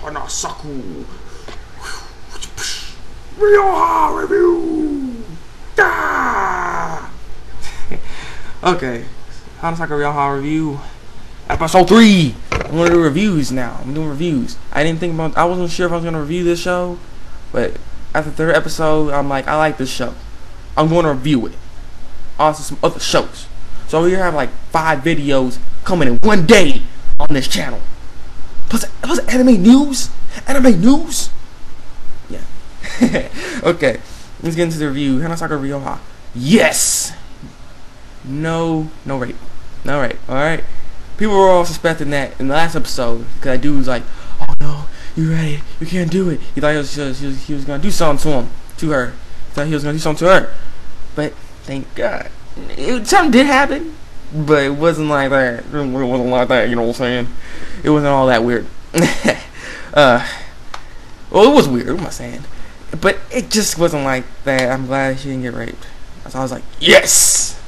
Hanasaku Iroha review. Okay, Hanasaku Iroha review, episode 3. I'm gonna do reviews now. I'm doing reviews. I wasn't sure if I was gonna review this show, but after the 3rd episode, I'm like, I like this show. I'm going to review it. Also, some other shows. So we have like 5 videos coming in one day on this channel. Plus anime news. Anime news. Yeah. Okay. Let's get into the review. Hanasaku Iroha. Yes. No rape. No rape. All right. People were all suspecting that in the last episode because that dude was like, "Oh no, you ready? You can't do it." He thought he was gonna do something to her. He thought he was gonna do something to her. But thank God, something did happen. But it wasn't like that. It wasn't like that. You know what I'm saying? It wasn't all that weird. Well, it was weird. What am I saying? But it just wasn't like that. I'm glad she didn't get raped. So I was like, yes.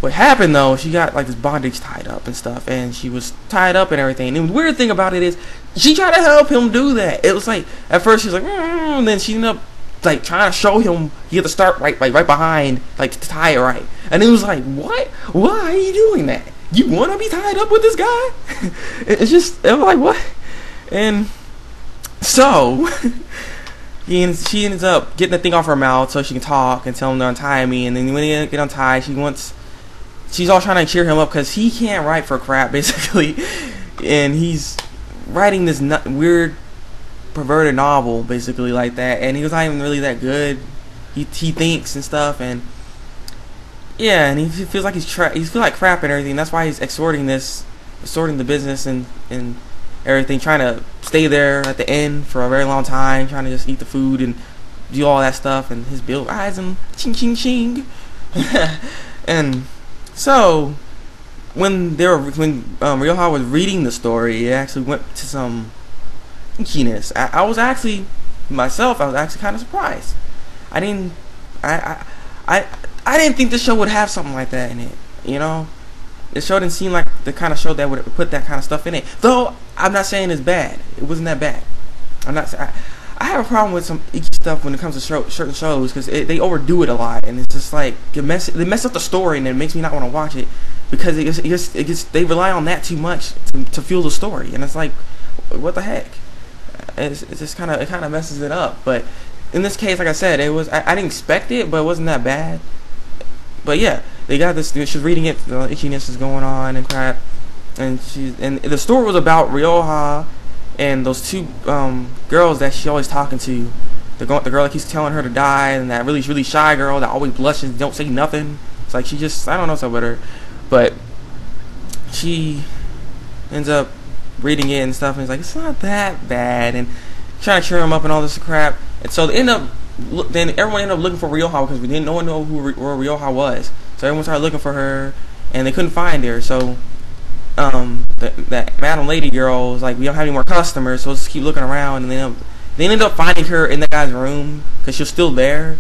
What happened though? She got like this bondage tied up and stuff, and she was tied up and everything. And the weird thing about it is, she tried to help him do that. It was like at first she was like, and then she ended up like trying to show him he had to start right behind, like to tie it right. And it was like, what? Why are you doing that? You want to be tied up with this guy? It was like, what? And so she ends up getting the thing off her mouth so she can talk and tell him to untie me. And then when he get untied, she's all trying to cheer him up because he can't write for crap basically, and he's writing this weird perverted novel basically like that, and he was not even really that good. He thinks and stuff, and yeah, and he feels like he feels like crap and everything. That's why he's extorting the business and everything, trying to stay there at the end for a very long time, trying to just eat the food and do all that stuff, and his bill rising, ching ching ching. And so when Iroha was reading the story, it actually went to some inkiness. I was actually kind of surprised. I didn't think the show would have something like that in it. You know, the show didn't seem like the kind of show that would put that kind of stuff in it. Though I'm not saying it's bad. It wasn't that bad. I have a problem with some icky stuff when it comes to certain shows because they overdo it a lot, and it's just like they mess up the story, and it makes me not want to watch it because they rely on that too much to fuel the story, and it's like, what the heck? It kind of messes it up. But in this case, like I said, I didn't expect it, but it wasn't that bad. But yeah, they got this. She's reading it. The itchiness is going on and crap, and the story was about Iroha and those 2 girls that she's always talking to. The girl that keeps telling her to die, and that really shy girl that always blushes, don't say nothing. It's like she just, I don't know what's up with her, but she ends up reading it and stuff, and it's like, it's not that bad, and trying to cheer him up and all this crap. And so then everyone ended up looking for Iroha because no one knew where Iroha was. So everyone started looking for her, and they couldn't find her. So that madam lady girl was like, we don't have any more customers, so let's just keep looking around. And they ended up finding her in the guy's room because she was still there.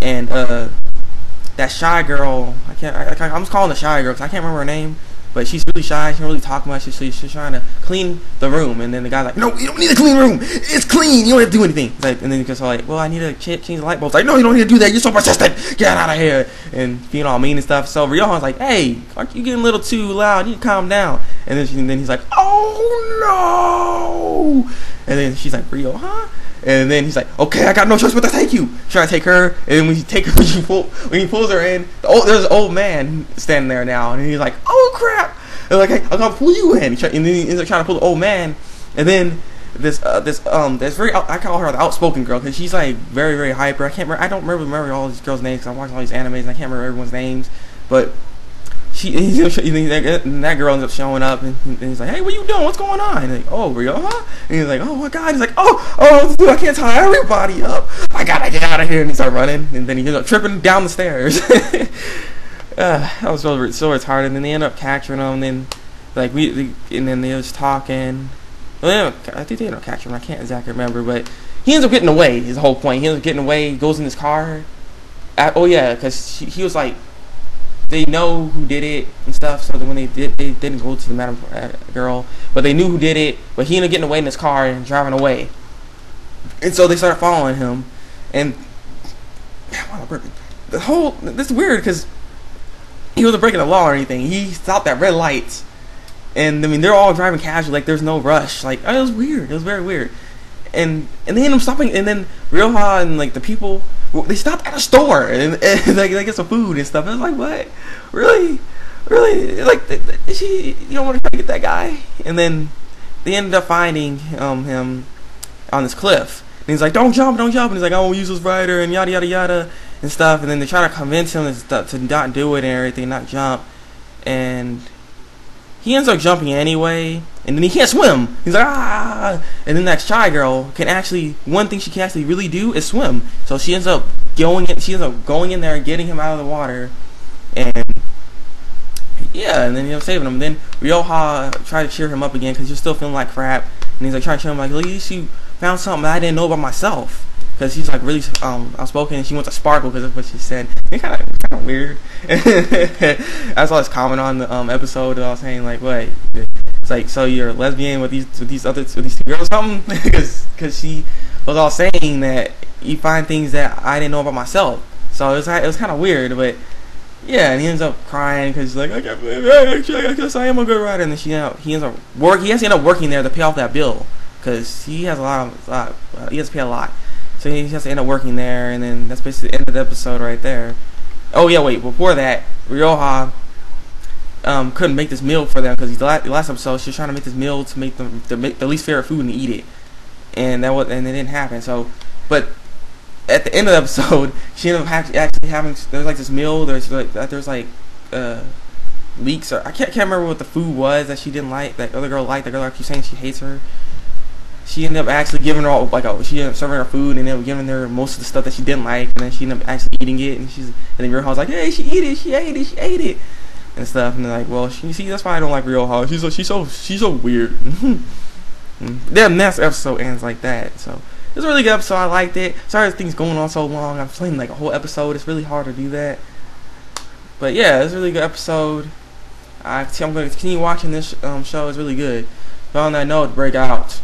And that shy girl, I'm just calling her shy girl because I can't remember her name, but she's really shy. She don't really talk much. She's trying to clean the room, and then the guy's like, "No, you don't need to clean the room. It's clean. You don't have to do anything." Like, and then he goes like, "Well, I need to change the light bulbs." Like, "No, you don't need to do that. You're so persistent. Get out of here!" And being all mean and stuff. So Iroha's like, "Hey, aren't you getting a little too loud? You need to calm down." And then he's like, "Oh no!" And then she's like, "Iroha?" And then he's like, "Okay, I got no choice but to take you." Trying to take her, and then when he pulls her in, there's an old man standing there now, and he's like, "Oh crap!" And like, "Hey, I'm gonna pull you in." And then he ends up trying to pull the old man, and then this very, I call her the outspoken girl because she's like very, very hyper. I don't remember all these girls' names because I watch all these animes and I can't remember everyone's names, but that girl ends up showing up, and he's like, "Hey, what you doing? What's going on?" And he's like, "Oh, Iroha?" And he's like, "Oh my God." He's like, oh, dude, I can't tie everybody up. I gotta get out of here. And he started running, and then he ended up tripping down the stairs. That was so retarded. And then they end up capturing him, and then and then they was talking. Well, I think they ended up capturing him. I can't exactly remember, but he ends up getting away. Is the whole point. He ends up getting away. He goes in his car. Oh yeah, because he was like, they know who did it and stuff. So that when they didn't go to the madam girl, but they knew who did it. But he ended up getting away in his car and driving away. And so they started following him, and this is weird because he wasn't breaking the law or anything. He stopped at red lights, and I mean they're all driving casually, like there's no rush. Like, it was weird. It was very weird. And they ended up stopping, and then Ryoha and like the people, they stopped at a store and like they get some food and stuff. And I was like, what? Really? Like, you don't want to try to get that guy? And then they ended up finding him on this cliff. And he's like, don't jump. And he's like, I won't use this rider and yada yada yada and stuff. And then they try to convince him to not do it and everything, not jump. And he ends up jumping anyway, and then he can't swim. He's like, ah! And then that shy girl can actually, one thing she can actually really do is swim. So she ends up going in there, getting him out of the water, and yeah, and then saving him. Then Ryoha tried to cheer him up again because you're still feeling like crap, and he's like trying to cheer him like, at least you found something that I didn't know about myself. Because she's like really outspoken, and she wants to sparkle because that's what she said. It's kind of weird. I saw this comment on the episode that I was saying like, what? It's like, so you're a lesbian with these two girls or something? Because she was all saying that you find things that I didn't know about myself. So it was kind of weird, but yeah. And he ends up crying because he's like, I can't believe it. Actually, I guess I am a good writer. And then he has to end up working there to pay off that bill because he has he has to pay a lot. So he has to end up working there, and then that's basically the end of the episode right there. Oh yeah, wait. Before that, Ryoha couldn't make this meal for them because the last episode she was trying to make this meal to make them the least favorite food and eat it, and it didn't happen. So, but at the end of the episode, she ended up actually having there's like this meal. There's like leeks, or I can't remember what the food was that she didn't like. That other girl liked. The girl keeps saying she hates her. She ended up actually giving her she ended up serving her food, and then giving her most of the stuff that she didn't like, and then she ended up actually eating it, and then Ryoha was like, hey, she ate it, and stuff, and they're like, well, you see, that's why I don't like Ryoha. She's so weird. Then next episode ends like that. So it was a really good episode. I liked it. Sorry this thing's going on so long. I'm playing like a whole episode. It's really hard to do that. But yeah, it's a really good episode. I'm going to continue watching this show. It's really good. But on that note, break out.